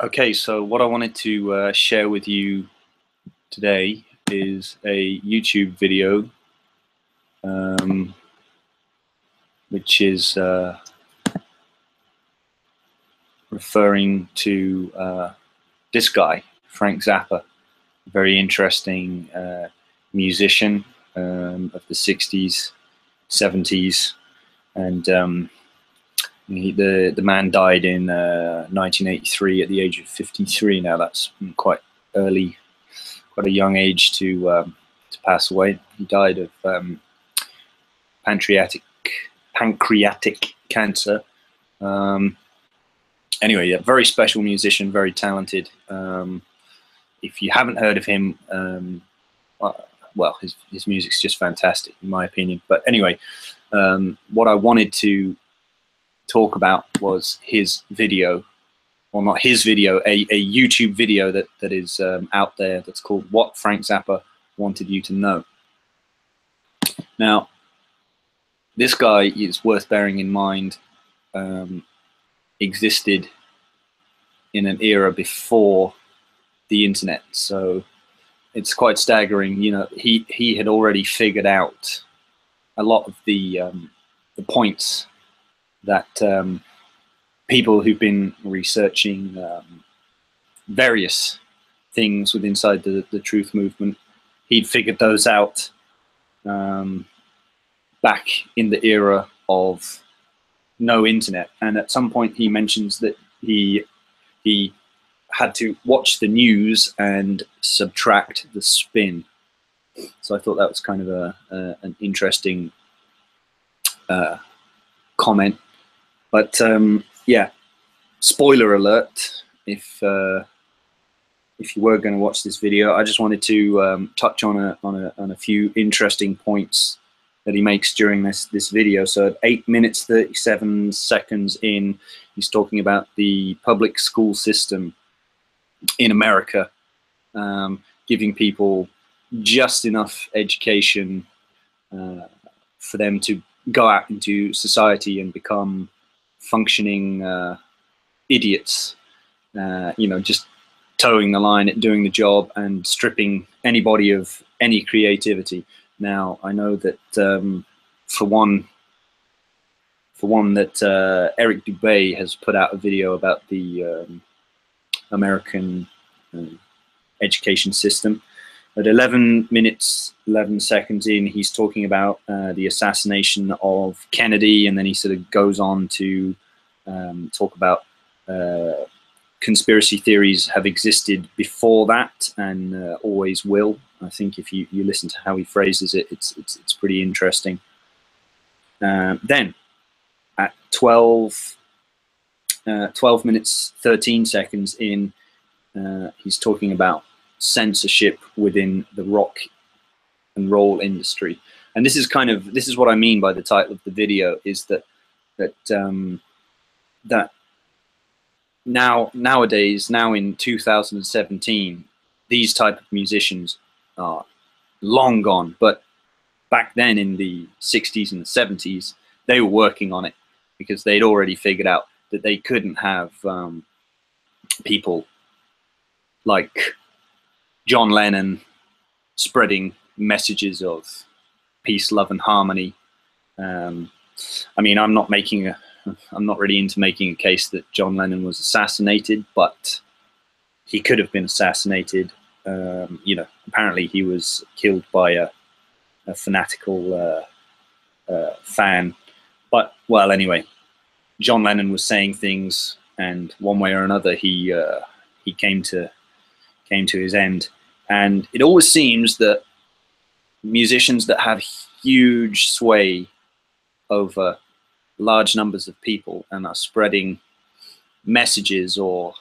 Okay, so what I wanted to share with you today is a YouTube video, um, which is referring to this guy, Frank Zappa, a very interesting musician of the 60s, 70s, and the man died in 1983 at the age of 53. Now that's quite early, quite a young age to pass away. He died of pancreatic cancer. Anyway, yeah, very special musician, very talented. If you haven't heard of him, well, his music's just fantastic, in my opinion. But anyway, what I wanted to talk about was his video, or not his video, a YouTube video that is out there that's called What Frank Zappa Wanted You to Know. Now, this guy is worth bearing in mind, existed in an era before the internet, so it's quite staggering. You know, he had already figured out a lot of the points that people who've been researching various things within inside the truth movement, he'd figured those out back in the era of no internet. And at some point he mentions that he had to watch the news and subtract the spin. So I thought that was kind of an interesting comment. But yeah, spoiler alert, if you were going to watch this video, I just wanted to touch on a few interesting points that he makes during this video. So at 8 minutes 37 seconds in, he's talking about the public school system in America, giving people just enough education for them to go out into society and become functioning idiots, you know, just towing the line at doing the job and stripping anybody of any creativity. Now, I know that for one that Eric Dubay has put out a video about the American education system. At 11 minutes 11 seconds in, he's talking about the assassination of Kennedy, and then he sort of goes on to talk about conspiracy theories have existed before that and always will. I think if you listen to how he phrases it, it's pretty interesting. Then at 12 minutes 13 seconds in, he's talking about censorship within the rock and roll industry. And this is what I mean by the title of the video, is that nowadays, now in 2017, these type of musicians are long gone. But back then in the 60s and the 70s, they were working on it, because they'd already figured out that they couldn't have people like John Lennon spreading messages of peace, love, and harmony. I mean, I'm not really into making a case that John Lennon was assassinated, but he could have been assassinated. You know, apparently he was killed by a fanatical fan. But, well, anyway, John Lennon was saying things, and one way or another, he came to his end. And it always seems that musicians that have huge sway over large numbers of people and are spreading messages or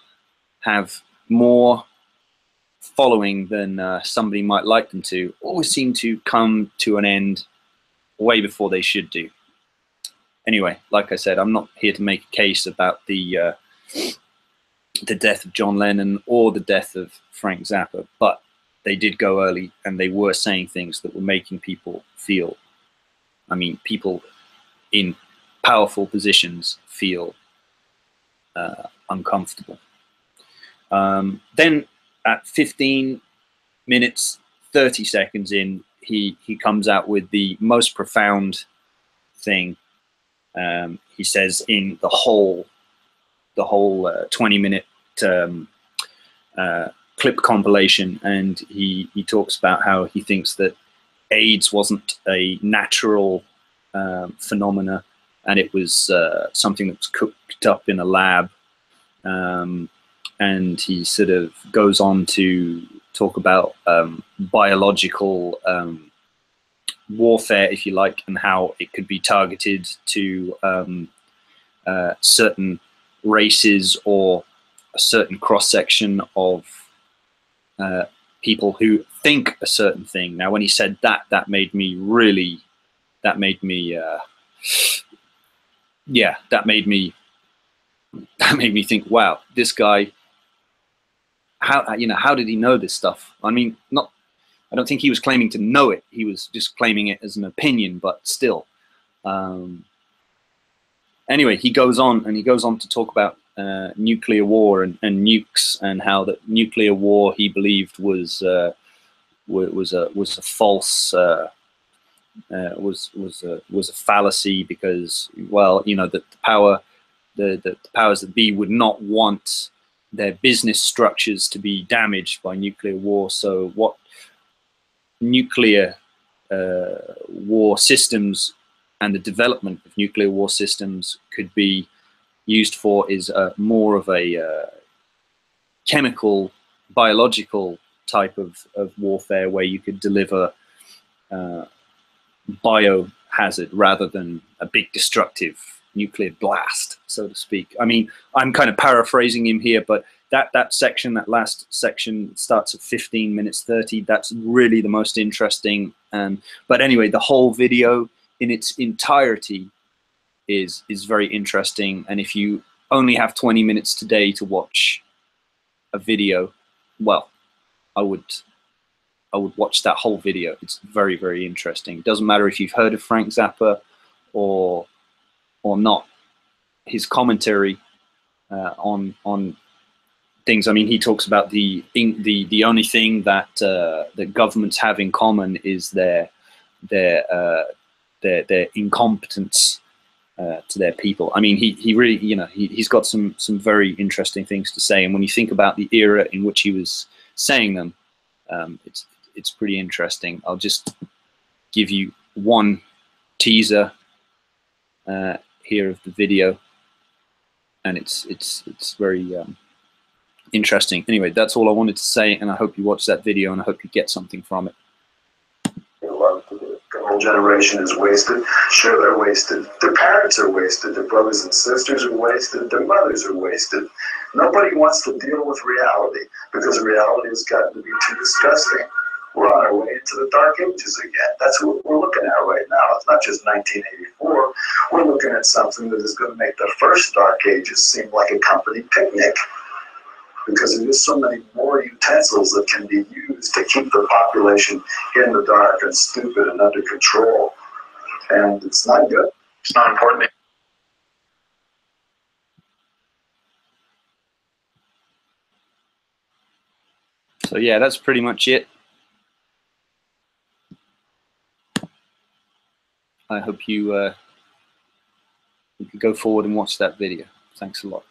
have more following than somebody might like them to, always seem to come to an end way before they should do. Anyway, like I said, I'm not here to make a case about the death of John Lennon or the death of Frank Zappa, but they did go early, and they were saying things that were making people feel, I mean, people in powerful positions feel uncomfortable. Then at 15 minutes 30 seconds in, he comes out with the most profound thing. He says in the whole 20-minute clip compilation, and he talks about how he thinks that AIDS wasn't a natural phenomena, and it was something that was cooked up in a lab. And he sort of goes on to talk about biological warfare, if you like, and how it could be targeted to certain races or a certain cross-section of people who think a certain thing. Now, when he said that, that made me think, wow, this guy, how did he know this stuff? I mean, I don't think he was claiming to know it. He was just claiming it as an opinion, but still. Anyway, he goes on to talk about nuclear war and nukes, and how that nuclear war he believed was a false, was a fallacy, because, well, the powers that be would not want their business structures to be damaged by nuclear war. So what nuclear war systems and the development of nuclear war systems could be used for is more of a chemical, biological type of warfare, where you could deliver biohazard rather than a big destructive nuclear blast, so to speak. I mean, I'm kind of paraphrasing him here, but that section, that last section, starts at 15 minutes 30. That's really the most interesting. But anyway, the whole video in its entirety is very interesting. And if you only have 20 minutes today to watch a video, well, I would watch that whole video. It's very, very interesting. It doesn't matter if you've heard of Frank Zappa or not. His commentary on things. I mean, he talks about the only thing that the governments have in common is their incompetence to their people. I mean, he really, he's got some very interesting things to say. And when you think about the era in which he was saying them, it's pretty interesting. I'll just give you one teaser here of the video, and it's very interesting. Anyway, that's all I wanted to say, and I hope you watch that video, and I hope you get something from it. The whole generation is wasted. Sure, they're wasted. Their parents are wasted. Their brothers and sisters are wasted. Their mothers are wasted. Nobody wants to deal with reality, because reality has gotten to be too disgusting. We're on our way into the dark ages again. That's what we're looking at right now. It's not just 1984. We're looking at something that is going to make the first dark ages seem like a company picnic, because there's so many more utensils that can be used to keep the population in the dark and stupid and under control. And it's not good. It's not important. So yeah, that's pretty much it. I hope you could go forward and watch that video. Thanks a lot.